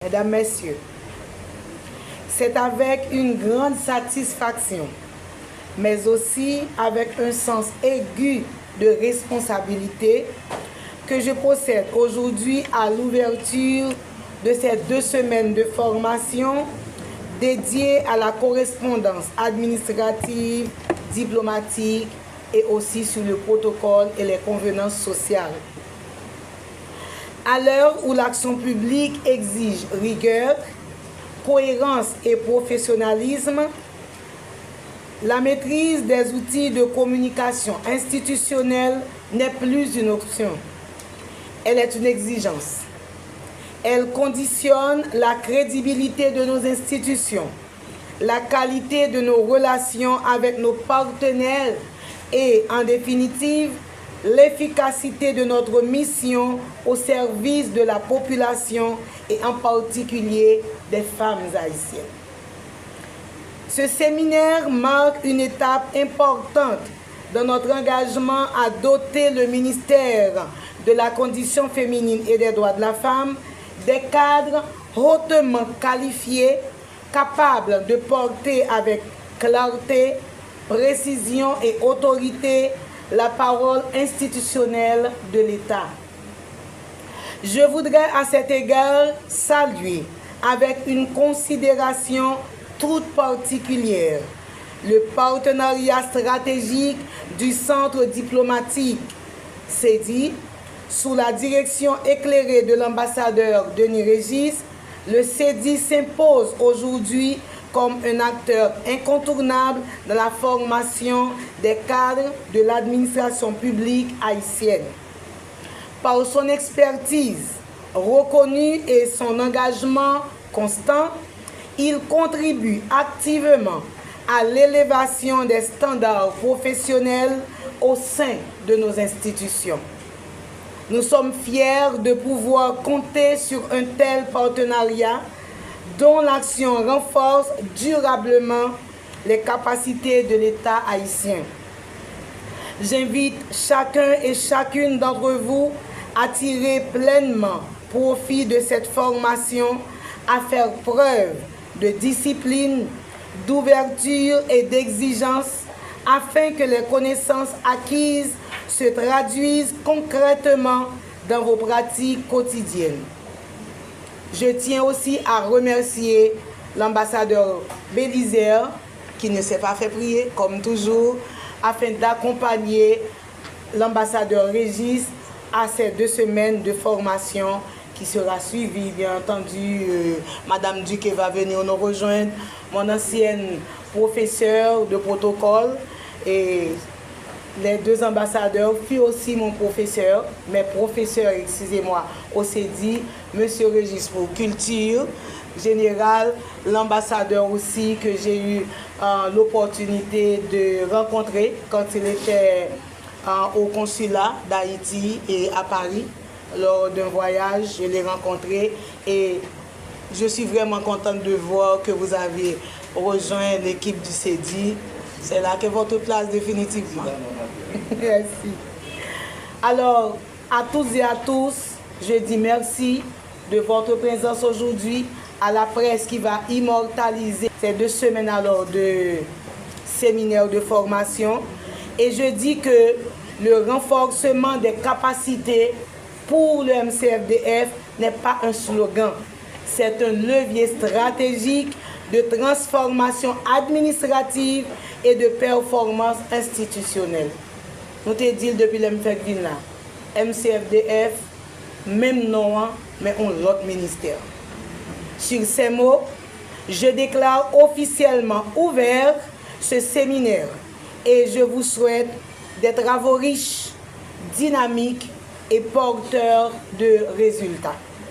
Mesdames, Messieurs, c'est avec une grande satisfaction, mais aussi avec un sens aigu de responsabilité que je procède aujourd'hui à l'ouverture de ces 2 semaines de formation dédiées à la correspondance administrative, diplomatique et aussi sur le protocole et les convenances sociales. À l'heure où l'action publique exige rigueur, cohérence et professionnalisme, la maîtrise des outils de communication institutionnelle n'est plus une option. Elle est une exigence. Elle conditionne la crédibilité de nos institutions, la qualité de nos relations avec nos partenaires et, en définitive, l'efficacité de notre mission au service de la population et en particulier des femmes haïtiennes. Ce séminaire marque une étape importante dans notre engagement à doter le ministère de la condition féminine et des droits de la femme des cadres hautement qualifiés, capables de porter avec clarté, précision et autorité la parole institutionnelle de l'État. Je voudrais à cet égard saluer avec une considération toute particulière le partenariat stratégique du Centre diplomatique CEDI sous la direction éclairée de l'ambassadeur Denis Régis. Le CEDI s'impose aujourd'hui comme un acteur incontournable dans la formation des cadres de l'administration publique haïtienne. Par son expertise reconnue et son engagement constant, il contribue activement à l'élévation des standards professionnels au sein de nos institutions. Nous sommes fiers de pouvoir compter sur un tel partenariat dont l'action renforce durablement les capacités de l'État haïtien. J'invite chacun et chacune d'entre vous à tirer pleinement profit de cette formation, à faire preuve de discipline, d'ouverture et d'exigence afin que les connaissances acquises se traduisent concrètement dans vos pratiques quotidiennes. Je tiens aussi à remercier l'ambassadeur Bélizer, qui ne s'est pas fait prier, comme toujours, afin d'accompagner l'ambassadeur Régis à ces 2 semaines de formation qui sera suivie. Bien entendu, Madame Duque va venir nous rejoindre, mon ancienne professeure de protocole, et les 2 ambassadeurs furent aussi mon professeur, mes professeurs, excusez-moi, au CEDI, M. Régis pour culture générale, l'ambassadeur aussi que j'ai eu l'opportunité de rencontrer quand il était au consulat d'Haïti et à Paris. Lors d'un voyage, je l'ai rencontré et je suis vraiment contente de voir que vous avez rejoint l'équipe du CEDI. C'est là que votre place définitivement. Merci. Alors, à toutes et à tous, je dis merci de votre présence aujourd'hui, à la presse qui va immortaliser ces 2 semaines alors de séminaire de formation. Et je dis que le renforcement des capacités pour le MCFDF n'est pas un slogan. C'est un levier stratégique de transformation administrative et de performance institutionnelle. Nous te dit depuis le MCFDF, même nom, mais on l'autre ministère. Sur ces mots, je déclare officiellement ouvert ce séminaire et je vous souhaite des travaux riches, dynamiques et porteurs de résultats.